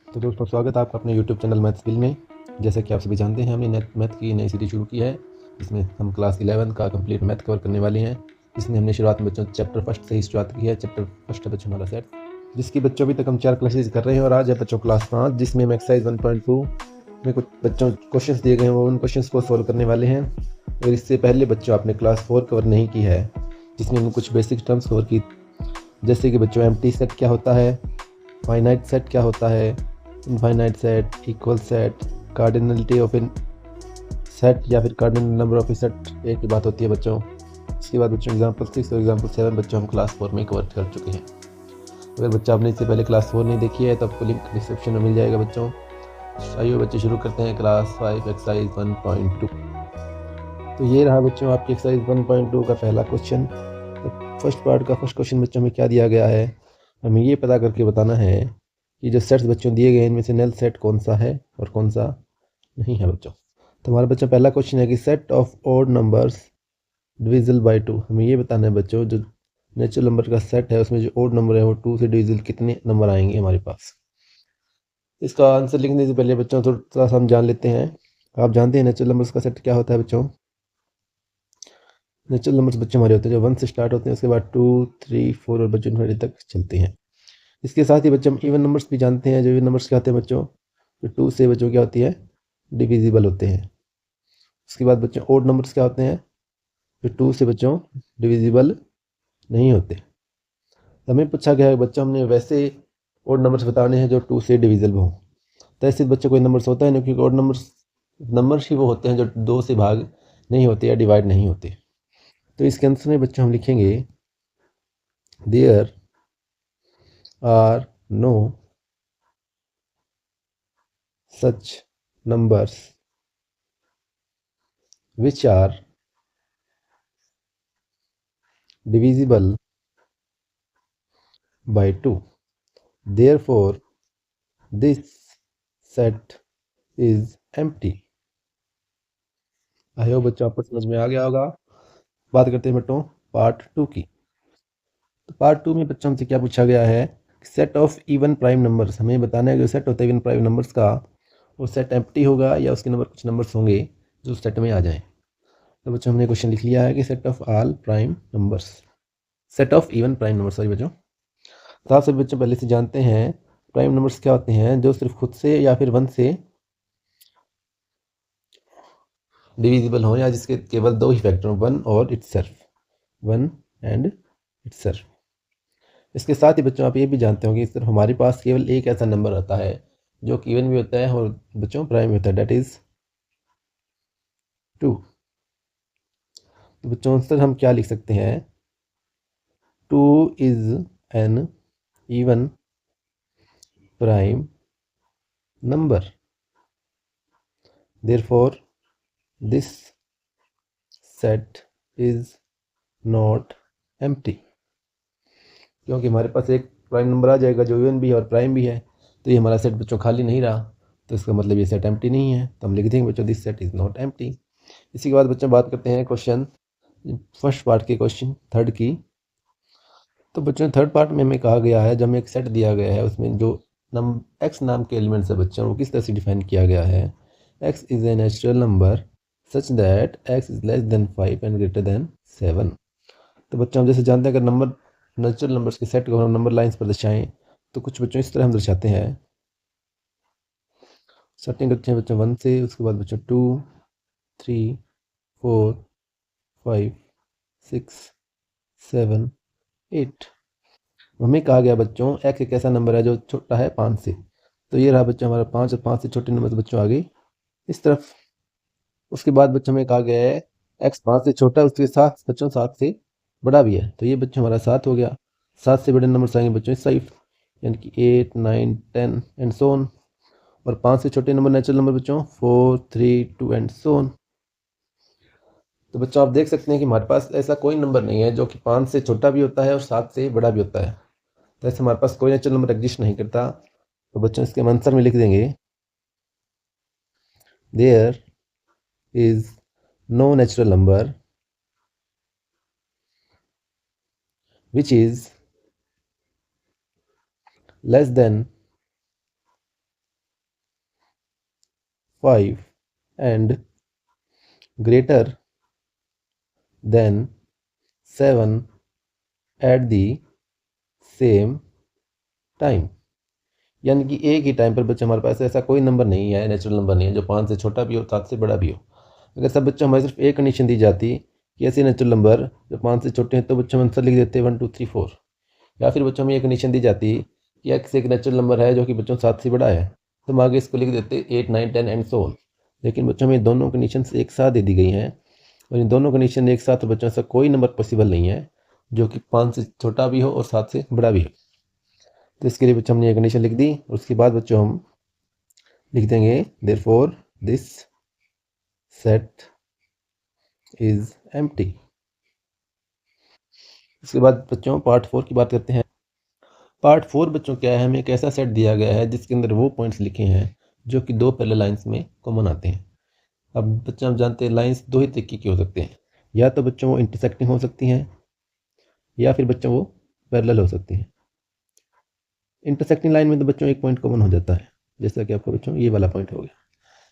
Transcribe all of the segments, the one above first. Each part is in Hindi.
तो दोस्तों स्वागत है आपका अपने यूट्यूब चैनल मैथ्स बिल में। जैसा कि आप सभी जानते हैं, हमने मैथ की नई सीरीज शुरू की है, जिसमें हम क्लास 11 का कंप्लीट मैथ कवर करने वाले हैं। इसमें हमने शुरुआत में बच्चों चैप्टर फर्स्ट से ही शुरुआत की है। चैप्टर फर्स्ट है बच्चों हमारा सेट, जिसकी बच्चों अभी तक हम 4 क्लासेज कर रहे हैं और आज है बच्चों क्लास 5, जिसमें हम एक्सरसाइज 1.2 में कुछ बच्चों क्वेश्चन दिए गए हैं, वो उन क्वेश्चन को सोल्व करने वाले हैं। और इससे पहले बच्चों आपने क्लास 4 कवर नहीं की है, जिसमें हमने कुछ बेसिक टर्म्स कवर की, जैसे कि बच्चों एम्प्टी सेट क्या होता है, फाइनाइट सेट क्या होता है, infinite set, equal set, cardinality of in set या फिर कार्डिनल नंबर ऑफ सेट एक ही बात होती है बच्चों। इसके बाद बच्चों एग्जाम्पल 6 और एग्जाम्पल 7 बच्चों हम क्लास 4 में कवर कर चुके हैं। अगर बच्चा आपने इससे पहले क्लास 4 नहीं देखी है तो आपको लिंक डिस्क्रिप्शन में मिल जाएगा बच्चों। आइए बच्चे शुरू करते हैं क्लास 5 एक्सरसाइज 1.2। तो ये रहा बच्चों आपकी एक्सरसाइज 1.2 का पहला क्वेश्चन। तो फर्स्ट पार्ट का फर्स्ट क्वेश्चन बच्चों में क्या दिया गया है, हमें ये पता करके बताना है कि जो सेट्स बच्चों दिए गए हैं इनमें से नल सेट कौन सा है और कौन सा नहीं है बच्चों। तो हमारा बच्चों पहला क्वेश्चन है कि set of odd numbers divisible by 2। हमें ये बताना है बच्चों जो नेचुरल नंबर का सेट है उसमें जो ऑड नंबर है वो 2 से डिविजिबल कितने नंबर आएंगे हमारे पास। इसका आंसर लिखने से पहले बच्चों थोड़ा सा हम जान लेते हैं। आप जानते हैं नेचुरल नंबर्स का सेट क्या होता है बच्चों। नेचुरल नंबर्स बच्चों हमारे होते हैं जो 1 से स्टार्ट होते हैं, उसके बाद 2, 3, 4 और बच्चों इन्फिनिटी तक चलते हैं। इसके साथ ही बच्चों हम इवन नंबर्स भी जानते हैं। जो इवन नंबर्स क्या होते हैं बच्चों, जो 2 से बच्चों क्या होती है, डिविजिबल होते हैं। उसके बाद बच्चों ओड नंबर्स क्या होते हैं, जो 2 से बच्चों डिविजिबल नहीं होते। हमें पूछा गया है बच्चों हमने वैसे ओड नंबर्स बताने हैं जो 2 से डिविजिबल हों। तो ऐसे बच्चों कोई नंबर्स होता है नहीं, क्योंकि ओड नंबर्स ही वो होते हैं जो 2 से भाग नहीं होते या डिवाइड नहीं होते। तो इसके आंसर में बच्चों हम लिखेंगे there are no such numbers which are divisible by 2. Therefore, this set is empty. I hope बच्चों आपको समझ में आ गया होगा। बात करते हैं बच्चों पार्ट 2 की। तो पार्ट 2 में बच्चों हमसे क्या पूछा गया है, set of even prime numbers. हमें बताना है कि सेट होता है इवन प्राइम नंबर्स का, वो सेट एम्प्टी होगा या उसके नंबर कुछ नंबर्स होंगे जो सेट में आ जाएं। तो बच्चों हमने क्वेश्चन लिख लिया है कि set of all prime numbers, set of even prime numbers, sorry बच्चों। तो आप सभी बच्चों पहले से जानते हैं प्राइम नंबर्स क्या होते हैं, जो सिर्फ खुद से या फिर 1 से डिविजिबल हो या जिसके केवल 2 ही फैक्टर हो, 1 और इटसेल्फ, 1 एंड इटसेल्फ। इसके साथ ही बच्चों आप ये भी जानते होंगे सिर्फ हमारे पास केवल एक ऐसा नंबर आता है जो कि इवन भी होता है और बच्चों प्राइम भी होता है, डेट इज 2। तो बच्चों आंसर हम क्या लिख सकते हैं, 2 is an even prime number, therefore this set is not empty. क्योंकि हमारे पास एक प्राइम नंबर आ जाएगा जो इवन भी है और प्राइम भी है, तो ये हमारा सेट बच्चों खाली नहीं रहा, तो इसका मतलब ये सेट एम्प्टी नहीं है। तो हम लिख देंगे बच्चों this set is not empty. इसी के बाद बच्चों बात करते हैं क्वेश्चन फर्स्ट पार्ट के क्वेश्चन थर्ड की। तो बच्चों थर्ड पार्ट में हमें कहा गया है, जब हमें एक सेट दिया गया है उसमें जो एक्स नाम के एलिमेंट्स है बच्चों वो किस तरह से डिफाइन किया गया है। X is a natural number such that x is less than 5 and greater than 7। तो बच्चों हम जैसे जानते हैं अगर नंबर नेचुरल नंबर्स के सेट को हम नंबर लाइंस पर दर्शाएं तो कुछ बच्चों इस तरह हम दर्शाते हैं। स्टार्टिंग करते हैं बच्चों 1 से, उसके बाद बच्चों 2, 3, 4, 5, 6, 7, 8। हमें कहा गया बच्चों एक्स एक ऐसा नंबर है जो छोटा है 5 से। तो ये रहा बच्चों हमारा 5 और 5 से छोटे नंबर बच्चों आ गई इस तरफ। उसके बाद बच्चों में कहा गया है एक्स 5 से छोटा है, उसके साथ बच्चों 7 से बड़ा भी है, तो ये बच्चों हमारा 7 हो गया। 7 से बड़े नंबर आएंगे बच्चों इस साइड, यानी कि 8, 9, 10 एंड सो ऑन। और 5 से छोटे नंबर नेचुरल नंबर बच्चों 4, 3, 2 एंड सो ऑन। तो बच्चों आप देख सकते हैं कि हमारे पास ऐसा कोई नंबर नहीं है जो कि 5 से छोटा भी होता है और 7 से बड़ा भी होता है। तो ऐसे हमारे पास कोई नेचुरल नंबर एग्जिस्ट नहीं करता। तो बच्चों इसके हम आंसर में लिख देंगे there is no natural number which is less than 5 and greater than 7 at the same time. यानी कि एक ही टाइम पर बच्चे हमारे पास ऐसा कोई नंबर नहीं है, नेचुरल नंबर नहीं है जो 5 से छोटा भी हो 7 से बड़ा भी हो। अगर सब बच्चों हमारे सिर्फ एक कंडीशन दी जाती कि ऐसे नेचुरल नंबर जो 5 से छोटे हैं तो बच्चों हम आंसर लिख देते 1 2 3 4। या फिर बच्चों में ये कंडीशन दी जाती कि एक्स एक नेचुरल नंबर है जो कि बच्चों 7 से बड़ा है तो हम आगे इसको लिख देते 8 9 10 एंड सो ऑन। लेकिन बच्चों में दोनों कंडीशन एक साथ दे दी गई हैं और इन दोनों कंडीशन एक साथ बच्चों से कोई नंबर पॉसिबल नहीं है जो कि 5 से छोटा भी हो और 7 से बड़ा भी हो। तो इसके लिए बच्चों हमने ये कंडीशन लिख दी और उसके बाद बच्चों हम लिख देंगे therefore this set is empty. इसके बाद बच्चों पार्ट 4 की बात करते हैं। पार्ट 4 बच्चों क्या है, हमें एक ऐसा सेट दिया गया है जिसके अंदर वो पॉइंट्स लिखे हैं जो कि दो पैरेलल लाइंस में कॉमन आते हैं। अब बच्चों हम जानते हैं लाइंस दो ही तरीके के हो सकते हैं, या तो बच्चों वो इंटरसेक्टिंग हो सकती हैं या फिर बच्चों वो पैरेलल हो सकती हैं। इंटरसेक्टिंग लाइन में तो बच्चों एक पॉइंट कॉमन हो जाता है, जैसा कि आपको बच्चों ये वाला पॉइंट हो गया।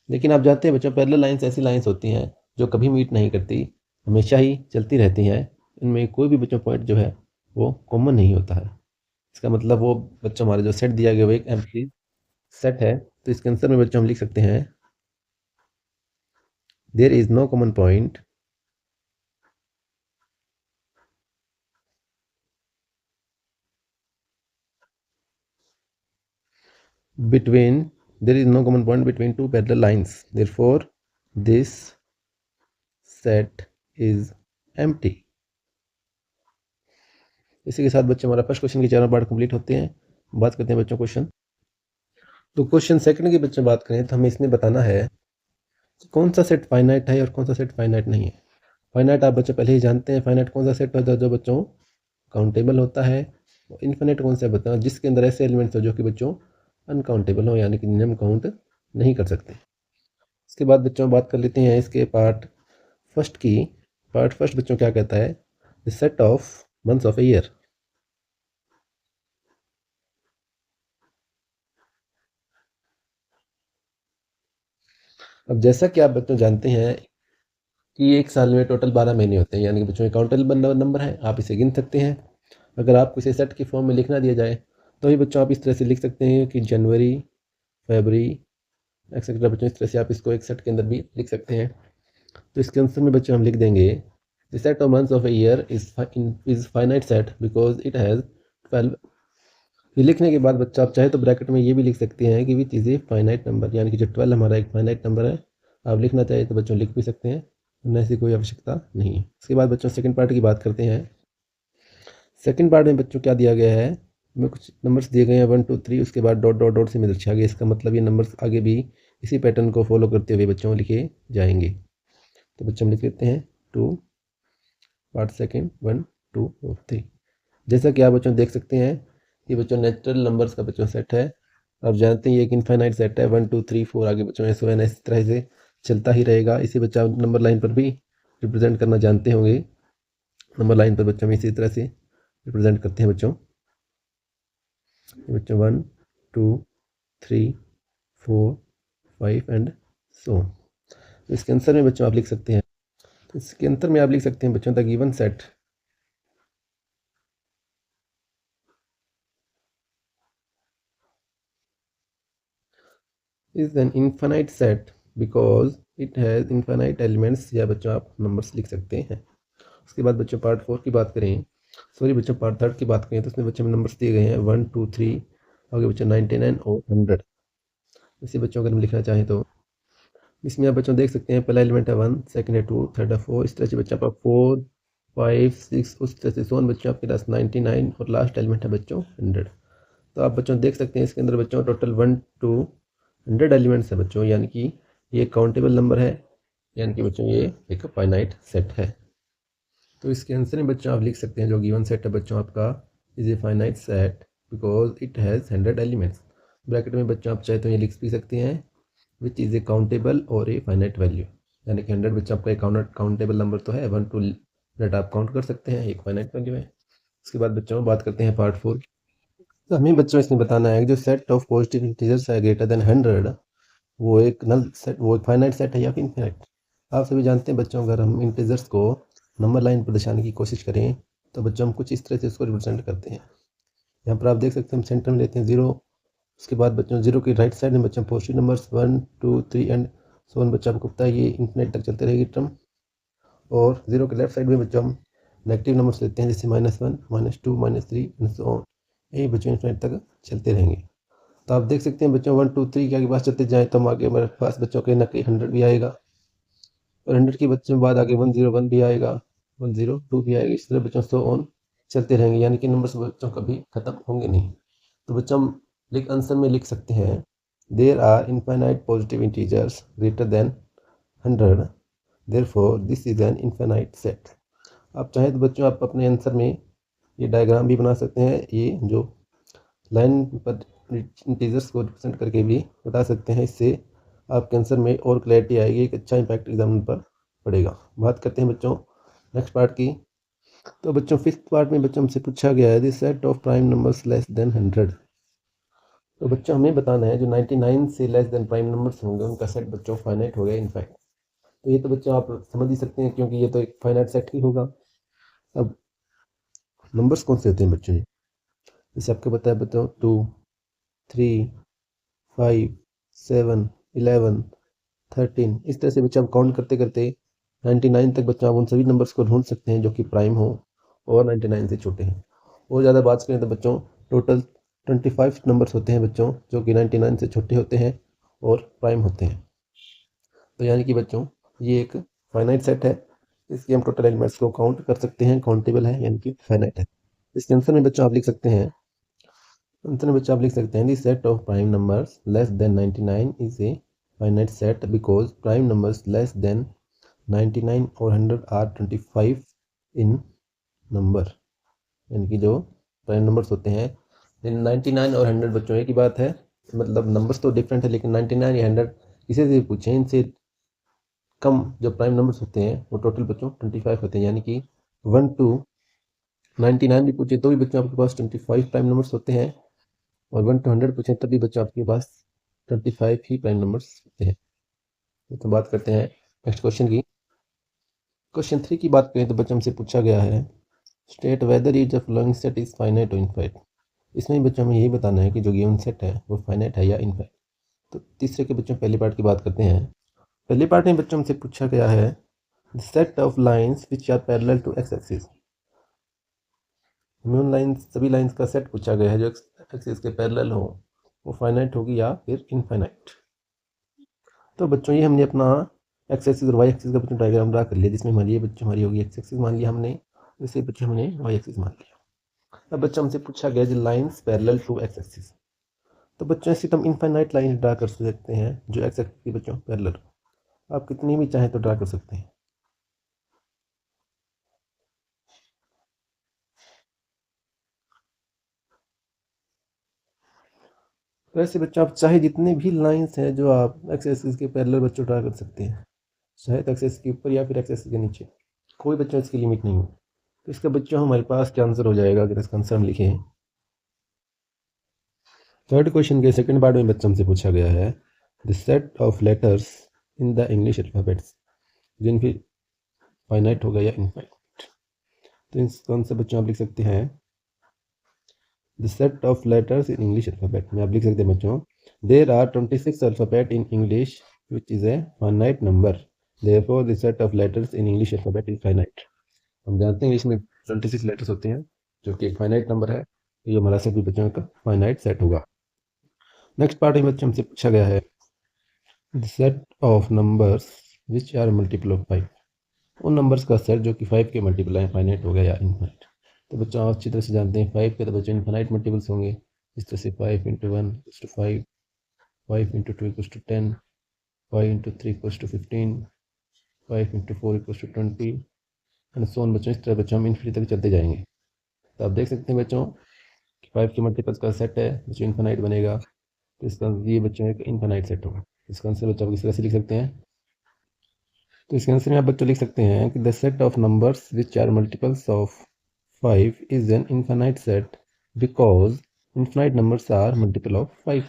लेकिन आप जानते हैं बच्चों पैरेलल लाइंस ऐसी लाइंस होती हैं जो कभी मीट नहीं करती, हमेशा ही चलती रहती हैं। इनमें कोई भी बच्चों पॉइंट जो है वो कॉमन नहीं होता है। इसका मतलब वो बच्चों हमारे जो सेट दिया गया वो एक एम्प्टी सेट है। तो इसके आंसर में बच्चों हम लिख सकते हैं there is no common point between there is no common point between two parallel lines, therefore this set is empty। इसी के साथ बच्चों हमारा फर्स्ट क्वेश्चन के चारों पार्ट कंप्लीट होते हैं। बात करते हैं बच्चों क्वेश्चन। तो क्वेश्चन सेकंड की बच्चों बात करें तो हमें इसमें बताना है कि कौन सा सेट फाइनाइट है और कौन सा सेट फाइनाइट नहीं है। फाइनाइट आप बच्चों पहले ही जानते हैं, फाइनाइट कौन सा सेट होता है जो बच्चों काउंटेबल होता है। इन्फिनिट कौन सा बताओ जिसके अंदर ऐसे एलिमेंट्स हो जो कि बच्चों अनकाउंटेबल हो, यानी कि जिन्हें हम काउंट नहीं कर सकते। इसके बाद बच्चों बात कर लेते हैं इसके पार्ट फर्स्ट की। पार्ट फर्स्ट बच्चों क्या कहता है, the set of months of a year. अब जैसा कि आप बच्चों जानते हैं कि एक साल में टोटल 12 महीने होते हैं, यानी कि बच्चों काउंटेबल नंबर है, आप इसे गिन सकते हैं। अगर आपको इसे सेट की फॉर्म में लिखना दिया जाए तो भी बच्चों आप इस तरह से लिख सकते हैं कि जनवरी, फरवरी एक्सेट्रा। बच्चों इस तरह से आप इसको एक सेट के अंदर भी लिख सकते हैं। तो इसके आंसर में बच्चों हम लिख देंगे the set of months of a year is finite set because it has 12। ये लिखने के बाद बच्चा आप चाहे तो ब्रैकेट में ये भी लिख सकते हैं कि विच इज़ ए फाइनाइट नंबर, यानी कि जो 12 हमारा एक फाइनाइट नंबर है। आप लिखना चाहे तो बच्चों लिख भी सकते हैं, वरना ऐसी कोई आवश्यकता नहीं है। इसके बाद बच्चों सेकंड पार्ट की बात करते हैं। सेकंड पार्ट में बच्चों क्या दिया गया है, हमें कुछ नंबर्स दिए गए हैं 1 2 3, उसके बाद डॉट डॉट डॉट से में दर्शाया गया। इसका मतलब ये नंबर्स आगे भी इसी पैटर्न को फॉलो करते हुए बच्चों लिखे जाएंगे। तो बच्चों हम लिख लेते हैं 2 पार्ट सेकंड 1 2 और 3। जैसा कि आप बच्चों देख सकते हैं कि बच्चों नेचुरल नंबर्स का बच्चों सेट है। आप जानते हैं ये एक इनफाइनाइट सेट है, 1 2 3 4 आगे बच्चों एस एन इस तरह से चलता ही रहेगा। इसी बच्चा नंबर लाइन पर भी रिप्रेजेंट करना जानते होंगे। नंबर लाइन पर बच्चों में इसी तरह से रिप्रेजेंट करते हैं बच्चों 1 2 3 4 5 एंड सो। इसके आंसर में बच्चों आप लिख सकते हैं, तो इसके अंतर में आप लिख सकते हैं बच्चों the given set is an infinite set because it has infinite elements, या बच्चों आप नंबर्स लिख सकते हैं। उसके बाद बच्चों पार्ट 4 की बात करें, सॉरी बच्चों पार्ट 3 की बात करें, तो उसमें बच्चों में नंबर्स दिए गए हैं 1 2 3 आगे बच्चों 99 और 100। इसे बच्चों अगर हम लिखना चाहें तो इसमें आप बच्चों देख सकते हैं पहला एलिमेंट है 1, सेकंड है 2, थर्ड है 4। इस तरह से बच्चों आपका 4 5 6 उस तरह से सोन बच्चों आपके पास 99 और लास्ट एलिमेंट है बच्चों 100। तो आप बच्चों देख सकते हैं इसके अंदर बच्चों टोटल 1 to 100 एलिमेंट्स है बच्चों, यानी कि ये काउंटेबल नंबर है, यानी कि बच्चों ये एक फाइनाइट सेट है। तो इसके आंसर में बच्चों आप लिख सकते हैं जो गिवन सेट है बच्चों आपका is a finite set because it has 100 elements. Bracket में बच्चों आप चाहे तो ये लिख भी सकते हैं विच इज़ ए काउंटेबल और ए फाइनाइट वैल्यू, यानी कि 100 बच्चों आपका एक काउंटेबल नंबर तो है, 1 to 100 आप काउंट कर सकते हैं, एक फाइनाइट वैल्यू है। उसके बाद बच्चों बात करते हैं पार्ट 4। तो हमें बच्चों इसमें बताना है कि जो सेट ऑफ पॉजिटिव इंटीजर्स है ग्रेटर देन 100 वो एक नल सेट, वो एक फाइनाइट सेट है या फिर इनफिनाइट। आप सभी जानते हैं बच्चों, अगर हम इंटीजर्स को नंबर लाइन पर दर्शाने की कोशिश करें तो बच्चों हम कुछ इस तरह से इसको रिप्रेजेंट करते हैं। यहाँ पर आप देख सकते हैं हम सेंटर में लेते हैं 0, उसके बाद बच्चों 0 की राइट साइड में बच्चों positive numbers 1 2 3 and so on. बच्चा आपको पता है ये इनफिनाइट तक चलते रहेगी टर्म। और 0 के लेफ्ट साइड में बच्चों हम नेगेटिव नंबर्स लेते हैं, जैसे -1 -2 -3 एंड सो ऑन। यही बच्चों इनफिनाइट तक चलते रहेंगे। तो आप देख सकते हैं बच्चों 1 2 3 के आगे पास चलते जाएँ तो हम आगे हमारे पास बच्चों के ना कहीं 100 भी आएगा, और 100 के बच्चों बाद आगे 101 भी आएगा, 102 भी आएगा। इस तरह बच्चों सो ऑन चलते रहेंगे, यानी कि नंबर्स बच्चों कभी ख़त्म होंगे नहीं। तो बच्चों हम आंसर में लिख सकते हैं, there are infinite positive integers greater than 100, therefore this is an infinite set. आप चाहें तो बच्चों आप अपने आंसर में ये डायग्राम भी बना सकते हैं, ये जो लाइन पर इंटीजर्स को रिप्रेजेंट करके भी बता सकते हैं। इससे आपके आंसर में और क्लैरिटी आएगी, एक अच्छा इम्पैक्ट एग्जाम पर पड़ेगा। बात करते हैं बच्चों नेक्स्ट पार्ट की। तो बच्चों फिफ्थ पार्ट में बच्चों हमसे पूछा गया है, this set of prime numbers less then 100। तो बच्चों हमें बताना है जो 99 से लेस देन प्राइम नंबर्स होंगे उनका सेट बच्चों फाइनाइट हो गया इनफैक्ट। तो ये तो बच्चों आप समझ ही सकते हैं, क्योंकि ये तो एक फाइनाइट सेट ही होगा। अब नंबर्स कौन से होते हैं बच्चों, जैसे आपको पता है बच्चों 2 3 5 7 11 13। इस तरह से बच्चे आप काउंट करते करते 99 तक बच्चों आप उन सभी नंबर्स को ढूंढ सकते हैं जो कि प्राइम हो और 99 से छोटे हैं। और ज़्यादा बात करें तो बच्चों टोटल 25 नंबर्स होते हैं बच्चों जो कि 99 से छोटे होते हैं और प्राइम होते हैं। तो यानी कि बच्चों ये एक फाइनाइट सेट है, इसके हम टोटल एलिमेंट्स को काउंट कर सकते हैं, काउंटेबल है यानी कि फाइनाइट है। इसके आंसर में बच्चों आप लिख सकते हैं, अंत में बच्चों आप लिख सकते हैं, the set of prime numbers less than 99 is a finite set because prime numbers less than 99 और 100 आर 25 इन नंबर। यानी कि जो प्राइम नंबर्स होते हैं 99 और 100 बच्चों एक ही बात है, मतलब नंबर्स तो डिफरेंट है, लेकिन 99 या 100 किसी से भी पूछें, इनसे कम जो प्राइम नंबर्स होते हैं वो टोटल बच्चों 25 होते हैं। यानी कि 1 to 99 भी पूछे तो भी बच्चों आपके पास 25 प्राइम नंबर्स होते हैं, और 1 to 100 पूछें तभी बच्चों आपके पास 25 ही प्राइम नंबर्स होते हैं। तो बात करते हैं नेक्स्ट क्वेश्चन की। क्वेश्चन 3 की बात करें तो बच्चों हमसे पूछा गया है, state whether is the following set is finite और इनफाइनाइट। इसमें बच्चों हमें यही बताना है कि जो गिवन सेट है वो फाइनाइट है या इनफाइनाइट। तो तीसरे के बच्चों पहली पार्ट की बात करते हैं। पहली पार्ट में बच्चों हमसे पूछा गया है, the set of lines which are parallel to X axis. हमें उन लाइंस सभी लाइंस का सेट पूछा गया है जो एक्स एक्सिस के पैरेलल हो, वो फाइनाइट होगी या फिर इनफाइनाइट। तो बच्चों ये हमने अपना एक्स एक्सिस और वाई एक्सिस का बच्चों डायग्राम ड्रा कर लिया, जिसमें हमारी ये बच्चों हमारी होगी एक्स एक्सिस मान लिया हमने, इसे बच्चों हमने वाई एक्सिस मान लिया। अब बच्चों हमसे पूछा गया जो lines parallel to X axis. तो बच्चों ऐसे तो हम इनफाइनाइट लाइन ड्रा कर सकते हैं जो एक्स एक्सिस की बच्चों पैरेलल, आप कितनी भी चाहें तो ड्रा कर सकते हैं। तो ऐसे बच्चों आप चाहे जितने भी लाइंस हैं जो आप एक्स एक्सिस के पैरेलल बच्चों ड्रा कर सकते हैं, चाहे तो एक्स एक्सिस के ऊपर या फिर एक्स एक्सिस के नीचे, कोई बच्चों इसकी लिमिट नहीं है। तो इसका बच्चों हमारे पास क्या आंसर हो जाएगा अगर इसका आंसर हम लिखें। थर्ड क्वेश्चन के सेकंड पार्ट में बच्चों हमसे पूछा गया है, the set of letters in the English alphabets, जिन भी फाइनाइट होगा या इनफाइनाइट। तो इसका आंसर बच्चों आप लिख सकते हैं, the set of letters in English alphabet में आप लिख सकते हैं बच्चों, there are 26 alphabet in English which is a finite number, therefore the set of letters in English alphabet is finite. हम जानते हैं इंग्लिश में 26 लेटर्स होते हैं जो कि एक फाइनाइट नंबर है, तो ये हमारा सभी बच्चों का फाइनाइट सेट होगा। नेक्स्ट पार्ट में बच्चों हमसे पूछा गया है, the set of numbers which are multiple of 5। उन नंबर्स का सेट जो कि 5 के मल्टीपल है, फाइनाइट हो गया या इनफाइनाइट। तो बच्चों आप अच्छी तरह से जानते हैं 5 के तो बच्चों इनफाइनाइट मल्टीपल्स होंगे, इस तरह से 5 × 1 = 5, 5 × 2 = 10, 5 × 3 = 15, 5 × 4 = 20 एंड सो ऑन। बच्चों इस तरह बच्चों हम इन्फिनिटी तक चलते जाएंगे। तो आप देख सकते हैं बच्चों कि 5 के मल्टीपल्स का सेट है बच्चों इनफाइनाइट बनेगा, तो इसका ये बच्चों एक इनफाइनाइट सेट होगा। इसका आंसर बच्चों आप इस तरह से लिख सकते हैं। तो इसके आंसर में आप बच्चों लिख सकते हैं कि the set of numbers which are multiples of 5 is an infinite set because infinite numbers are multiple of 5।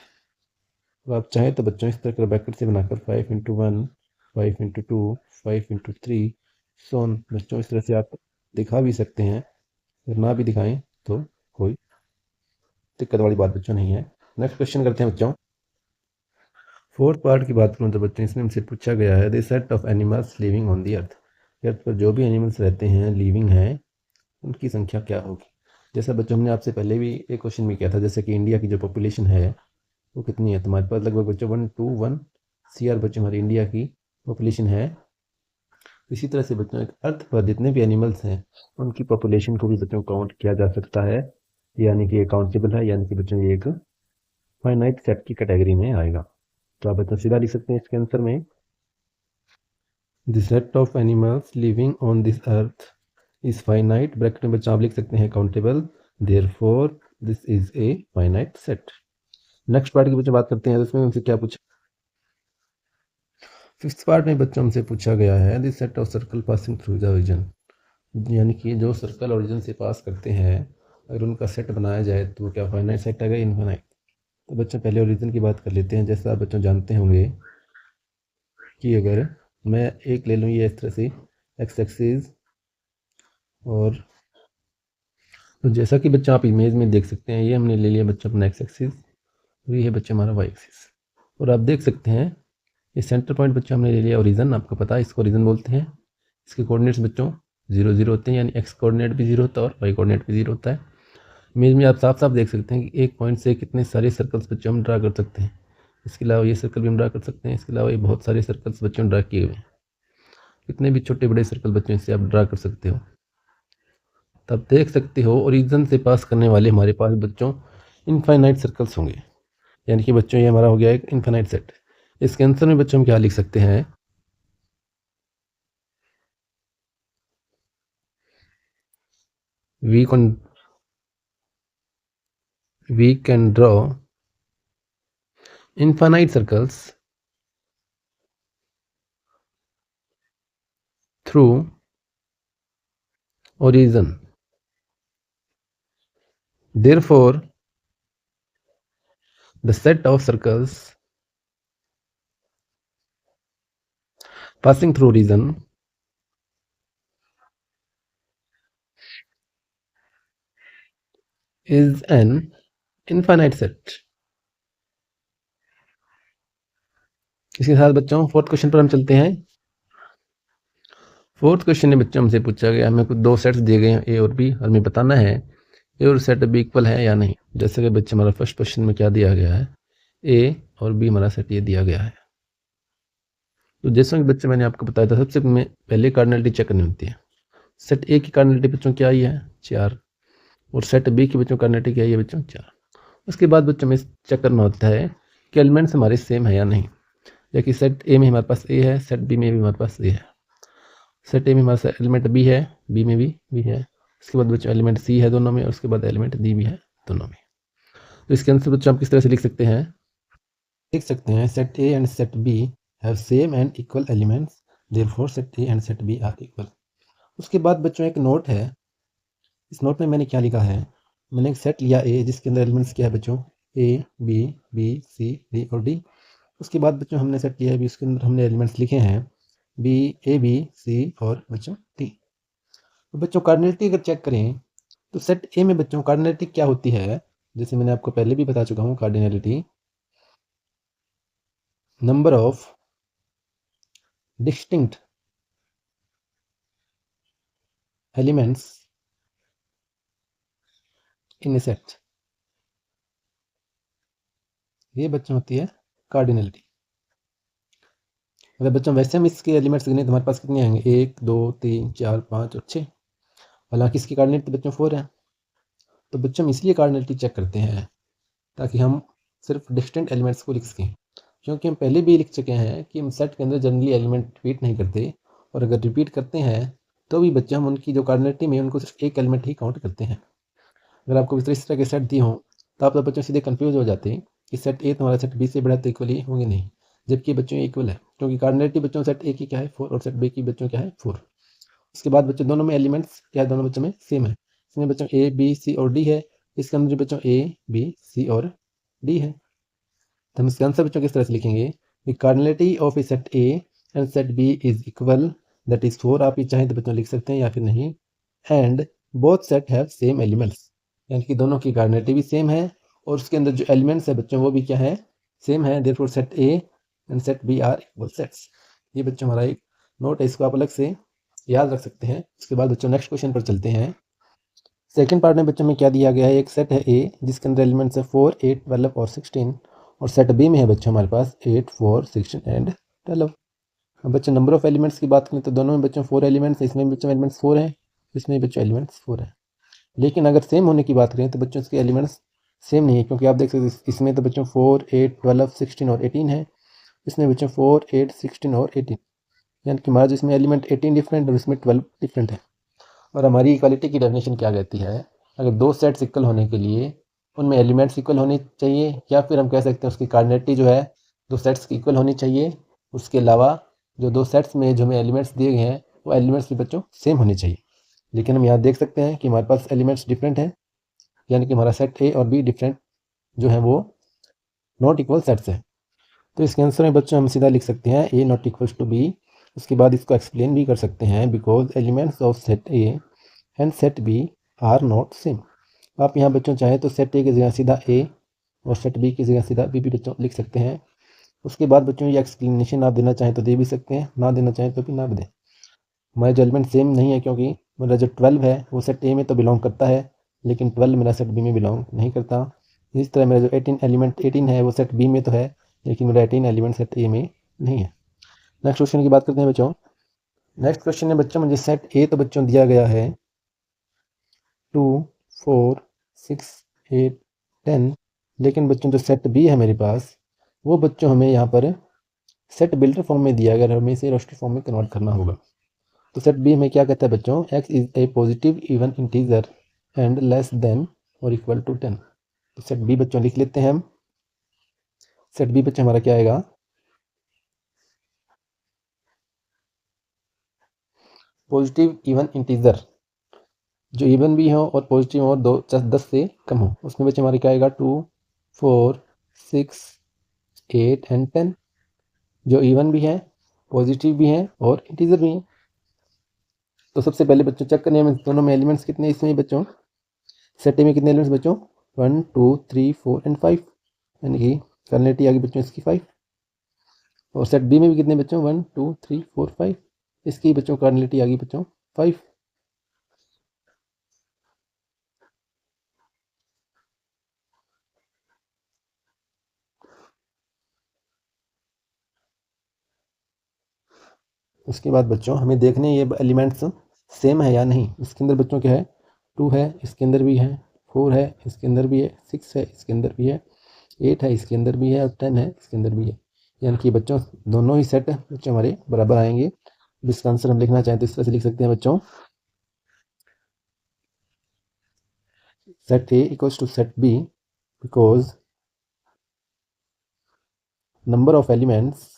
तो आप चाहें तो बच्चों इस तरह के ब्रैकेट से बनाकर 5 × 1, 5 × 2, 5 × 3 सोन बच्चों इस तरह से आप दिखा भी सकते हैं। अगर ना भी दिखाएं तो कोई दिक्कत वाली बात बच्चों नहीं है। नेक्स्ट क्वेश्चन करते हैं बच्चों। फोर्थ पार्ट की बात करूँ तो बच्चों इसमें हमसे पूछा गया है the set of animals living on the earth. Earth पर जो भी एनिमल्स रहते हैं लिविंग हैं उनकी संख्या क्या होगी। जैसा बच्चों हमने आपसे पहले भी एक क्वेश्चन भी किया था, जैसे कि इंडिया की जो पॉपुलेशन है वो कितनी है। तुम्हारे पास लगभग बच्चों 121 CR बच्चों हमारी इंडिया की पॉपुलेशन है। इसी तरह से बच्चों एक अर्थ पर जितने भी एनिमल्स हैं उनकी पॉपुलेशन को भी बच्चों काउंट किया जा सकता है, यानी कि ये काउंटेबल है, यानी कि बच्चों ये एक फाइनाइट सेट की कैटेगरी में आएगा। तो आप बच्चों सीधा लिख सकते हैं इसके आंसर में the set of animals living on this earth is finite. Bracket में बच्चों आप लिख सकते हैं countable, therefore this is a finite set. Next part की बच्चों बात करते हैं, उसमें उनसे क्या पूछा। फिफ्थ पार्ट में बच्चों हमसे पूछा गया है this set of circle passing through the origin, यानी कि जो सर्कल ओरिजिन से पास करते हैं अगर उनका सेट बनाया जाए तो वो क्या फाइनाइट सेट आएगा, इनफाइनाइट। तो बच्चों पहले ओरिजिन की बात कर लेते हैं। जैसा आप बच्चों जानते होंगे कि अगर मैं एक ले लूँ ये इस तरह से एक्स एक्सिस, और तो जैसा कि बच्चा आप इमेज में देख सकते हैं ये हमने ले लिया बच्चों अपना एक्स एक्सिस, और ये है बच्चा हमारा वाई एक्सिस। और आप देख सकते हैं ये सेंटर पॉइंट बच्चों हमने ले लिया ओरिजिन, आपको पता है इसको ओरिजिन बोलते हैं। इसके कोऑर्डिनेट्स बच्चों 0 0 होते हैं, यानी एक्स कोऑर्डिनेट भी 0 होता है और वाई कोऑर्डिनेट भी 0 होता है। इमेज में आप साफ साफ देख सकते हैं कि एक पॉइंट से कितने सारे सर्कल्स बच्चों हम ड्रा कर सकते हैं। इसके अलावा ये सर्कल भी हम ड्रा कर सकते हैं, इसके अलावा ये बहुत सारे सर्कल्स बच्चों ड्रा किए हुए हैं। कितने भी छोटे बड़े सर्कल बच्चों इससे आप ड्रा कर सकते हो। तब देख सकते हो ओरिजिन से पास करने वाले हमारे पास बच्चों इनफाइनाइट सर्कल्स होंगे, यानी कि बच्चों ये हमारा हो गया एक इनफाइनाइट सेट। इसके आंसर में बच्चों हम क्या लिख सकते हैं, we can draw infinite circles through origin. Therefore, the set of circles passing through origin is an infinite set. इसके साथ बच्चों फोर्थ क्वेश्चन पर हम चलते हैं। फोर्थ क्वेश्चन में बच्चों हमसे पूछा गया, हमें कुछ दो सेट्स दिए गए हैं ए और बी, हमें बताना है ए और सेट बी इक्वल है या नहीं। जैसे कि बच्चे हमारा फर्स्ट क्वेश्चन में क्या दिया गया है, ए और बी हमारा सेट ये दिया गया है। तो जैसा कि बच्चे मैंने आपको बताया था सबसे पहले कार्डिनलिटी चेक करनी होती है। सेट ए की कार्डिनलिटी बच्चों क्या आई है 4, और सेट बी की बच्चों कार्डिनलिटी क्या है बच्चों 4। उसके बाद बच्चों में चेक करना होता है कि एलिमेंट्स हमारे सेम है या नहीं, या कि सेट ए में हमारे पास ए है, सेट बी में भी हमारे पास ए है। सेट ए में हमारे पास एलिमेंट बी है, बी में भी बी है। उसके बाद बच्चों एलिमेंट सी है दोनों में, और उसके बाद एलिमेंट डी भी है दोनों में। तो इसके आंसर बच्चों आप किस तरह से लिख सकते हैं, लिख सकते हैं set A and set B have same and equal elements, therefore set A and set B are equal. उसके बाद बच्चों एक नोट है, इस नोट में मैंने क्या लिखा है, मैंने एक सेट लिया ए जिसके अंदर एलिमेंट्स क्या है बच्चों A B B C D और डी। उसके बाद बच्चों हमने सेट लिया है बी, उसके अंदर हमने एलिमेंट्स लिखे हैं बी ए बी सी और बच्चों डी। तो बच्चों कार्डिनलिटी अगर चेक करें तो सेट ए में बच्चों कार्डिनलिटी क्या होती है, जैसे मैंने आपको पहले भी बता चुका हूँ, cardinality number of distinct elements in A set, ये बच्चों होती है कार्डिनलिटी। अगर बच्चों वैसे हम इसके एलिमेंट्स गिने तो हमारे पास कितने आएंगे 1 2 3 4 5 और 6, हालांकि इसकी कार्डिनलिटी बच्चों 4 है। तो बच्चों हम इसलिए कार्डिनलिटी चेक करते हैं ताकि हम सिर्फ डिस्टेंट एलिमेंट्स को लिख सकें, क्योंकि हम पहले भी लिख चुके हैं कि हम सेट के अंदर जनरली एलिमेंट रिपीट नहीं करते, और अगर रिपीट करते हैं तो भी बच्चे हम उनकी जो कार्डिनलिटी में उनको सिर्फ एक एलिमेंट ही काउंट करते हैं। अगर आपको इस तरह के सेट दिए हों तो आप बच्चों सीधे कन्फ्यूज हो जाते हैं कि सेट ए तुम्हारा सेट बी से बड़ा तो इक्वल ही होंगे नहीं, जबकि बच्चों इक्वल है, क्योंकि कार्डिनलिटी बच्चों सेट ए की क्या है 4 और सेट बी की बच्चों क्या है 4। उसके बाद बच्चों दोनों में एलिमेंट्स क्या है, दोनों बच्चों में सेम है, इसमें बच्चों ए बी सी और डी है, इसके अंदर बच्चों ए बी सी और डी है। तो हम इसका आंसर बच्चों किस तरह से लिखेंगे, the cardinality of a set A and set B is equal, that is 4 आप ये चाहें तो बच्चों लिख सकते हैं या फिर नहीं, and both set have same elements, यानी कि दोनों की कार्डिनलिटी भी सेम है और उसके अंदर जो एलिमेंट्स है बच्चों वो भी क्या है, सेम है, therefore set A and set B are equal sets. ये बच्चों हमारा एक नोट है, इसको आप अलग से याद रख सकते हैं। उसके बाद बच्चों नेक्स्ट क्वेश्चन पर चलते हैं। सेकंड पार्ट में बच्चों में क्या दिया गया है, एक सेट है ए जिसके अंदर एलिमेंट्स है 4, 8, 12 और 16, और सेट बी में है बच्चों हमारे पास 8, 4, 16 एंड 12। अब बच्चों नंबर ऑफ एलिमेंट्स की बात करें तो दोनों में बच्चों 4 एलिमेंट्स, इसमें बच्चों एलिमेंट्स 4 हैं, इसमें बच्चों एलिमेंट्स 4 है। लेकिन अगर सेम होने की बात करें तो बच्चों इसके एलिमेंट्स सेम नहीं है, क्योंकि आप देख सकते हैं इसमें तो बच्चों 4, 8, 12, 16 और 18 है, इसमें बच्चों 4, 8, 16 और 18, यानी कि हमारा जिसमें एलिमेंट 18 डिफरेंट और इसमें 12 डिफरेंट है। और हमारी इक्वालिटी की डेफिनेशन क्या कहती है, अगर दो सेट्स इक्वल होने के लिए उनमें एलिमेंट्स इक्वल होने चाहिए, या फिर हम कह सकते हैं उसकी कार्डिनलिटी जो है दो सेट्स की इक्वल होनी चाहिए, उसके अलावा जो दो सेट्स में जो हमें एलिमेंट्स दिए गए हैं वो एलिमेंट्स भी बच्चों सेम होने चाहिए। लेकिन हम यहाँ देख सकते हैं कि हमारे पास एलिमेंट्स डिफरेंट हैं, यानी कि हमारा सेट ए और बी डिफरेंट जो है वो नॉट इक्वल सेट्स है। तो इसके आंसर में बच्चों हम सीधा लिख सकते हैं A not equals to B. उसके बाद इसको एक्सप्लेन भी कर सकते हैं, because elements of set A and set B are not same. आप यहाँ बच्चों चाहें तो सेट ए की जगह सीधा ए और सेट बी की जगह सीधा बी भी बच्चों लिख सकते हैं। उसके बाद बच्चों ये एक्सप्लेनेशन आप देना चाहें तो दे भी सकते हैं, ना देना चाहें तो भी ना दें। हमारे जो एलिमेंट सेम नहीं है, क्योंकि मेरा जो 12 है वो सेट ए में तो बिलोंग करता है, लेकिन 12 मेरा सेट बी में बिलोंग नहीं करता। इस तरह मेरा जो 18 है वो सेट बी में तो है, लेकिन मेरा 18 एलिमेंट सेट ए में नहीं है। नेक्स्ट क्वेश्चन की बात करते हैं बच्चों। नेक्स्ट क्वेश्चन में बच्चों मुझे सेट ए तो बच्चों दिया गया है 2, 4, 6, 8, 10, लेकिन बच्चों जो सेट बी है मेरे पास वो बच्चों हमें यहाँ पर सेट बिल्डर फॉर्म में दिया गया है, हमें इसे रोस्टर फॉर्म में कन्वर्ट करना होगा। तो सेट बी में क्या कहता है बच्चों, x is a positive even integer and less than और इक्वल टू 10। तो सेट बी बच्चों लिख लेते हैं हम। सेट बी बच्चों हमारा क्या आएगा, पॉजिटिव इवन इंटीजर, जो इवन भी हो और पॉजिटिव हो, 10 से कम हो, उसमें बच्चे हमारे क्या आएगा 2, 4, 6, 8 एंड 10। जो इवन भी है, पॉजिटिव भी है और इंटीजर भी है। तो सबसे पहले बच्चों चेक करने में दोनों में एलिमेंट्स कितने, इसमें बच्चों सेट ए में कितने एलिमेंट्स बच्चों 1, 2, 3, 4 एंड 5, यानी कि कार्डिनलिटी आ गई बच्चों इसकी 5। और सेट बी में भी कितने बच्चों 1, 2, 3, 4, 5, इसकी बच्चों कार्डिनलिटी आ गई बच्चों 5। उसके बाद बच्चों हमें देखने ये एलिमेंट्स सेम है या नहीं। इसके अंदर बच्चों क्या है 2 है, इसके अंदर भी है 4 है, इसके अंदर भी है 6 है, इसके अंदर भी है 8 है, इसके अंदर भी है और 10 है, इसके अंदर भी है, यानी कि बच्चों दोनों ही सेट बच्चों हमारे बराबर आएंगे। इसका आंसर हम लिखना चाहें तो इस तरह से लिख सकते हैं बच्चों, set A equals to set B because number of elements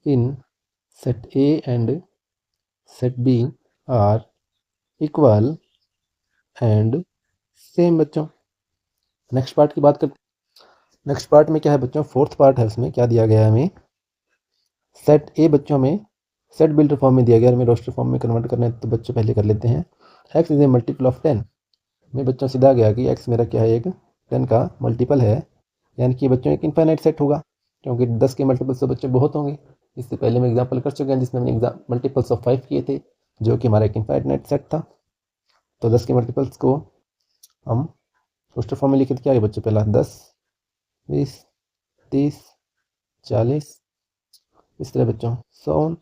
in set A and set B are equal and same बच्चों। नेक्स्ट पार्ट की बात करते। नेक्स्ट पार्ट में क्या है बच्चों, फोर्थ पार्ट है, उसमें क्या दिया गया है हमें, सेट ए बच्चों में सेट बिल्डर फॉर्म में दिया गया, हमें रोस्टर फॉर्म में कन्वर्ट करना है, तो बच्चों पहले कर लेते हैं। x is a multiple of 10 में बच्चों सीधा गया कि x मेरा क्या है एक 10 का मल्टीपल है, यानी कि बच्चों एक इनफाइनाइट सेट होगा, क्योंकि 10 के मल्टीपल्स तो बच्चे बहुत होंगे। इससे पहले मैं एग्जांपल कर चुके हैं जिसमें हमने मल्टीपल्स ऑफ 5 किए थे, जो कि हमारा एक इनफाइनाइट सेट था। तो 10 के मल्टीपल्स को हम रोस्टर फॉर्म में लिखे थे, क्या है बच्चों, पहला 10, 20, 30, 40, इस तरह बच्चों 100।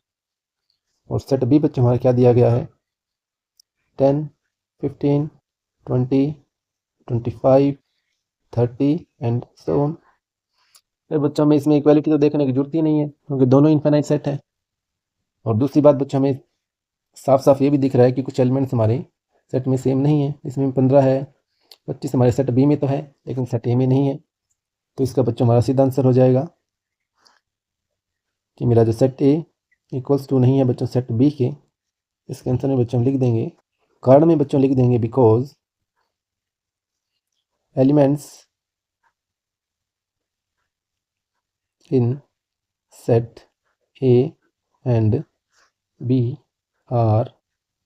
और सेट बी बच्चों हमारा क्या दिया गया है 10, 15, 20, 25, 30 एंड 100। फिर बच्चों में इसमें इक्वालिटी तो देखने की जरूरत ही नहीं है, क्योंकि दोनों इनफाइनाइट सेट है। और दूसरी बात बच्चों हमें साफ साफ ये भी दिख रहा है कि कुछ एलिमेंट्स हमारे सेट में सेम नहीं है। इसमें 15 है, 25 हमारे सेट बी में तो है लेकिन सेट ए में नहीं है। तो इसका बच्चों हमारा सीधा आंसर हो जाएगा कि मेरा जो सेट ए इक्वल्स टू नहीं है बच्चों सेट बी के। इसके आंसर में बच्चों हम लिख देंगे, कारण में बच्चों लिख देंगे because elements in set A and B are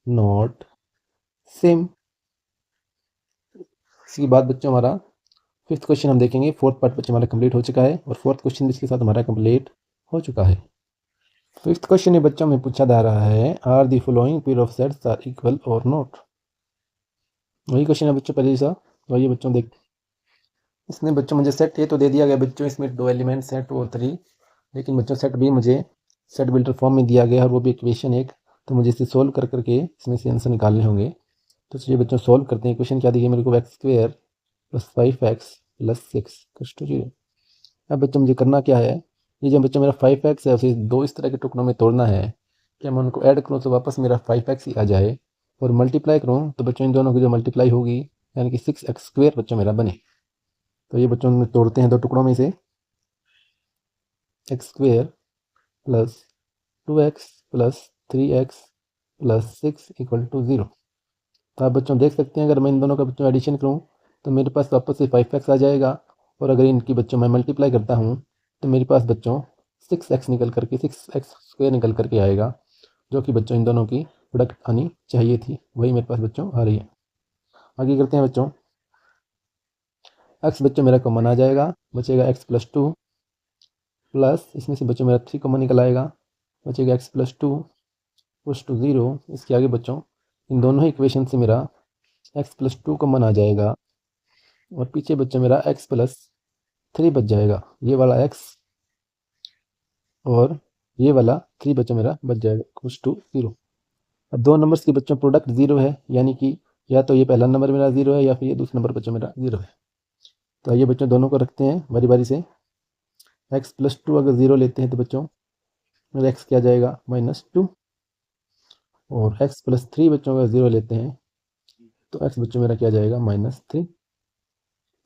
not same. इसके बाद बच्चों हमारा फिफ्थ क्वेश्चन हम देखेंगे। फोर्थ पार्ट बच्चों हमारा कंप्लीट हो चुका है और फोर्थ क्वेश्चन भी इसके साथ हमारा कंप्लीट हो चुका है। फिफ्थ क्वेश्चन ये बच्चों में पूछा जा रहा है, are the following pair of sets are equal और नॉट। वही क्वेश्चन है बच्चों पहले सा, वही बच्चों देख। इसने बच्चों मुझे सेट ए तो दे दिया गया बच्चों, इसमें 2 एलिमेंट्स हैं 2 और 3, लेकिन बच्चों सेट बी मुझे सेट बिल्डर फॉर्म में दिया गया और वो भी इक्वेशन एक, तो मुझे इसे सोल्व कर करके इसमें से आंसर निकालने होंगे। तो चलिए बच्चों सोल्व करते हैं। क्वेश्चन क्या दिया मेरे को, x square plus 5x plus 6 = 0। अब बच्चों मुझे करना क्या है, ये जो बच्चों मेरा 5x है उसे 2 इस तरह के टुकड़ों में तोड़ना है कि मैं उनको ऐड करूँ तो वापस मेरा 5x ही आ जाए, और मल्टीप्लाई करूँ तो बच्चों इन दोनों की जो मल्टीप्लाई होगी यानी कि 6x² बच्चों मेरा बने। तो ये बच्चों में तोड़ते हैं 2 टुकड़ों में से, x² plus 2x plus 3x plus 6 = 0। तो आप बच्चों देख सकते हैं अगर मैं इन दोनों का बच्चों एडिशन करूँ तो मेरे पास वापस से 5x आ जाएगा, और अगर इनकी बच्चों मैं मल्टीप्लाई करता हूँ तो मेरे पास बच्चों 6x निकल करके 6x² निकल करके आएगा, जो कि बच्चों इन दोनों की प्रोडक्ट आनी चाहिए थी, वही मेरे पास बच्चों आ रही है। आगे करते हैं बच्चों। x बच्चों मेरा कॉमन आ जाएगा, बचेगा x प्लस 2 प्लस इसमें से बच्चों मेरा 3 कॉमन निकल आएगा, बचेगा x प्लस 2 = 0। इसके आगे बच्चों इन दोनों ही इक्वेशन से मेरा x प्लस 2 कॉमन आ जाएगा, और पीछे बच्चों मेरा x प्लस 3 बच जाएगा, ये वाला x और ये वाला 3 बच्चों मेरा बच जाएगा = 0। अब 2 नंबर्स के बच्चों प्रोडक्ट 0 है, यानी कि या तो ये पहला नंबर मेरा 0 है या फिर ये दूसरा नंबर बच्चों मेरा 0 है। तो आइए बच्चों दोनों को रखते हैं बारी बारी से। x प्लस 2 अगर 0 लेते हैं तो बच्चों मेरा x क्या जाएगा -2, और x प्लस 3 बच्चों अगर 0 लेते हैं तो x बच्चों मेरा क्या जाएगा -3,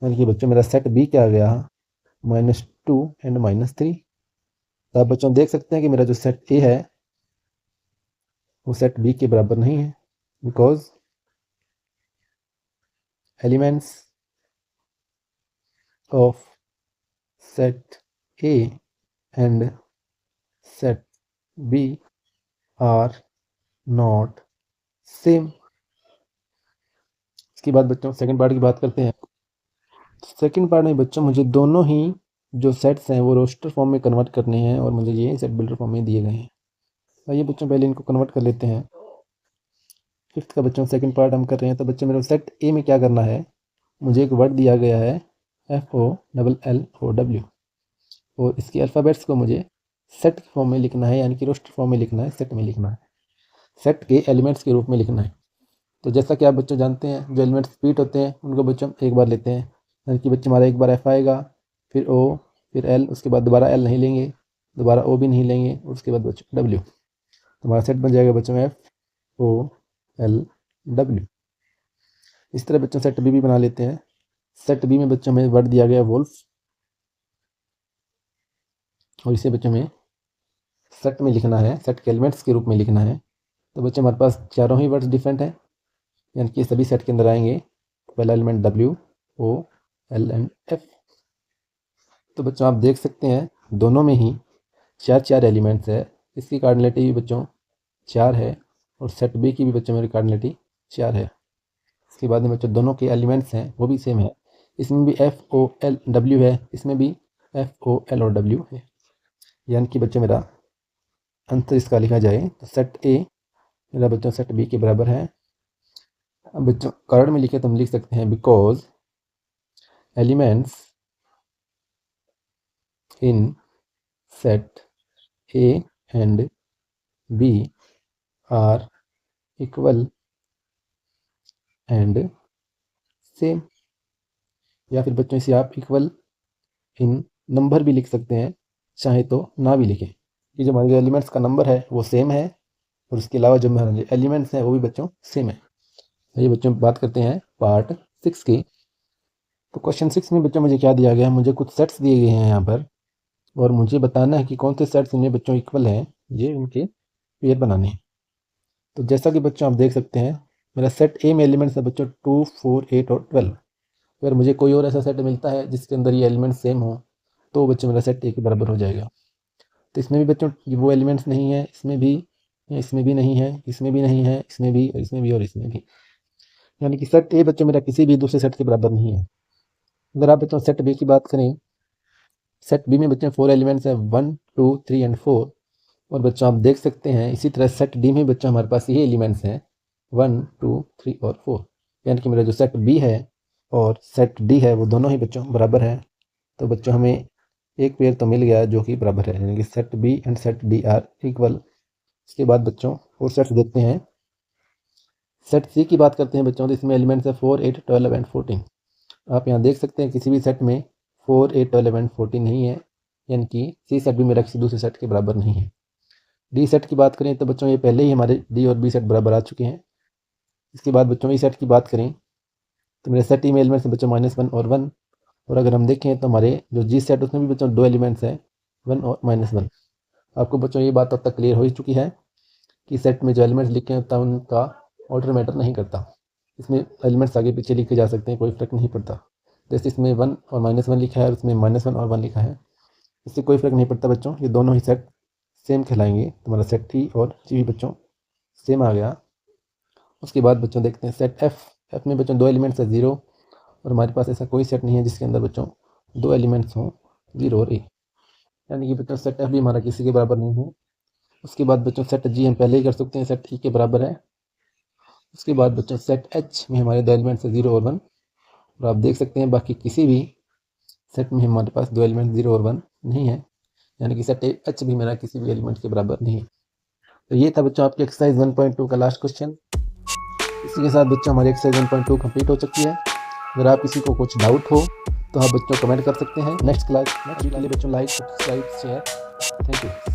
यानी कि बच्चों मेरा सेट बी क्या आ गया -2 एंड -3। तो आप बच्चों देख सकते हैं कि मेरा जो सेट ए है वो सेट बी के बराबर नहीं है, because elements of set A and set B are not same. इसके बाद बच्चों सेकंड पार्ट की बात करते हैं। सेकंड पार्ट में बच्चों मुझे दोनों ही जो सेट्स हैं वो रोस्टर फॉर्म में कन्वर्ट करने हैं, और मुझे ये सेट बिल्डर फॉर्म में दिए गए हैं। आइए बच्चों पहले इनको कन्वर्ट कर लेते हैं। फिफ्थ का बच्चों सेकंड पार्ट हम कर रहे हैं। तो बच्चों मेरे सेट ए में क्या करना है, मुझे एक वर्ड दिया गया है FOLLOW, और इसके अल्फ़ाबेट्स को मुझे सेट फॉर्म में लिखना है, यानी कि रोस्टर फॉर्म में लिखना है, सेट में लिखना है, सेट के एलिमेंट्स के रूप में लिखना है। तो जैसा कि आप बच्चों जानते हैं जो एलिमेंट्स रिपीट होते हैं उनको बच्चों एक बार लेते हैं, यानी कि बच्चे हमारा एक बार F आएगा, फिर O, फिर L, उसके बाद दोबारा L नहीं लेंगे, दोबारा O भी नहीं लेंगे, उसके बाद बच्चों W। तो हमारा सेट बन जाएगा बच्चों FOLW। इस तरह बच्चों सेट बी भी बना लेते हैं। सेट बी में बच्चों में वर्ड दिया गया वोल्फ, और इसे बच्चों में सेट में लिखना है, सेट के एलिमेंट्स के रूप में लिखना है। तो बच्चों हमारे पास चारों ही वर्ड्स डिफरेंट हैं, यानी कि सभी सेट के अंदर आएंगे। पहला element W, O, L and F। तो बच्चों आप देख सकते हैं दोनों में ही 4 एलिमेंट्स है। इसकी कार्डिनलिटी भी बच्चों 4 है, और सेट बी की भी बच्चों मेरी कार्डिनलिटी 4 है। इसके बाद में बच्चों दोनों के एलिमेंट्स हैं वो भी सेम है, इसमें भी FOLW है, इसमें भी FOLW है, यानी कि बच्चों मेरा आंसर इसका लिखा जाए तो सेट ए मेरा बच्चों सेट बी के बराबर है। अब बच्चों कारण में लिखे तो हम लिख सकते हैं because elements in set A and B are equal and same, या फिर बच्चों इसे आप इक्वल इन नंबर भी लिख सकते हैं, चाहे तो ना भी लिखें, कि जो हमारे एलिमेंट्स का नंबर है वो सेम है, और उसके अलावा जो हमारे एलिमेंट्स हैं वो भी बच्चों सेम है। ये बच्चों बात करते हैं पार्ट 6 की। तो क्वेश्चन 6 में बच्चों मुझे क्या दिया गया है, मुझे कुछ सेट्स दिए गए हैं यहाँ पर, और मुझे बताना है कि कौन से सेट्स इन्हें बच्चों इक्वल हैं, ये उनके पेयर बनाने हैं। तो जैसा कि बच्चों आप देख सकते हैं मेरा सेट ए में एलिमेंट्स है बच्चों 2, 4, 8 और 12। अगर मुझे कोई और ऐसा सेट मिलता है जिसके अंदर ये एलिमेंट सेम हो तो बच्चों मेरा सेट ए के बराबर हो जाएगा। तो इसमें भी बच्चों वो एलिमेंट्स नहीं है, इसमें भी नहीं है, इसमें भी नहीं है, इसमें भी और इसमें भी और इसमें भी, यानी कि सेट ए बच्चों मेरा किसी भी दूसरे सेट के बराबर नहीं है। अगर आप बच्चों सेट बी की बात करें, सेट बी में बच्चों 4 एलिमेंट्स हैं 1 2 3 एंड 4। और बच्चों आप देख सकते हैं इसी तरह सेट डी में बच्चों हमारे पास ये एलिमेंट्स हैं 1 2 3 और 4, यानी कि मेरा जो सेट बी है और सेट डी है वो दोनों ही बच्चों बराबर है। तो बच्चों हमें एक पेयर तो मिल गया जो कि बराबर है, यानी कि set B and set D are equal. इसके बाद बच्चों और सेट्स देखते हैं। सेट सी की बात करते हैं बच्चों, तो इसमें एलिमेंट्स है 4 8 12 एंड 14। आप यहाँ देख सकते हैं किसी भी सेट में 4 8 12 एंड 14 नहीं है, यानी कि सी सेट भी मेरा किसी दूसरे सेट के बराबर नहीं है। डी सेट की बात करें तो बच्चों ये पहले ही हमारे डी और बी सेट बराबर आ चुके हैं। इसके बाद बच्चों ई सेट की बात करें तो मेरे सेट ई में एलिमेंट्स हैं बच्चों -1 और 1। और अगर हम देखें तो हमारे जो जी सेट उसमें भी बच्चों 2 एलिमेंट्स हैं 1 और -1। आपको बच्चों ये बात अब तक क्लियर हो ही चुकी है कि सेट में जो एलिमेंट्स लिखे होता है उनका ऑर्डर मैटर नहीं करता। इसमें एलिमेंट्स आगे पीछे लिखे जा सकते हैं, कोई फर्क नहीं पड़ता। जैसे इसमें 1 और -1 लिखा है और इसमें -1 और 1 लिखा है, इससे कोई फर्क नहीं पड़ता बच्चों, ये दोनों ही सेट सेम कहलाएंगे। तुम्हारा सेट टी और जी भी बच्चों सेम आ गया। उसके बाद बच्चों देखते हैं सेट एफ में बच्चों 2 एलिमेंट्स है 0, और हमारे पास ऐसा कोई सेट नहीं है जिसके अंदर बच्चों 2 एलिमेंट्स हों 0 और ए, यानी कि बच्चों सेट एफ भी हमारा किसी के बराबर नहीं है। उसके बाद बच्चों सेट जी हम पहले ही कर सकते हैं, सेट ई के बराबर है। उसके बाद बच्चों सेट एच में हमारे 2 एलिमेंट्स है 0 और 1, और आप देख सकते हैं बाकी किसी भी सेट में हमारे पास 2 एलिमेंट 0 और 1 नहीं है, यानी कि सेट एच भी मेरा किसी भी एलिमेंट के बराबर नहीं है। तो ये था बच्चों आपके एक्सरसाइज 1.2 का लास्ट क्वेश्चन। इसी के साथ बच्चों हमारी एक्सरसाइज 1.2 कंप्लीट हो चुकी है। अगर आप किसी को कुछ डाउट हो तो आप बच्चों कमेंट कर सकते हैं। नेक्स्ट वीडियो के लिए बच्चों like, subscribe, share. Thank you.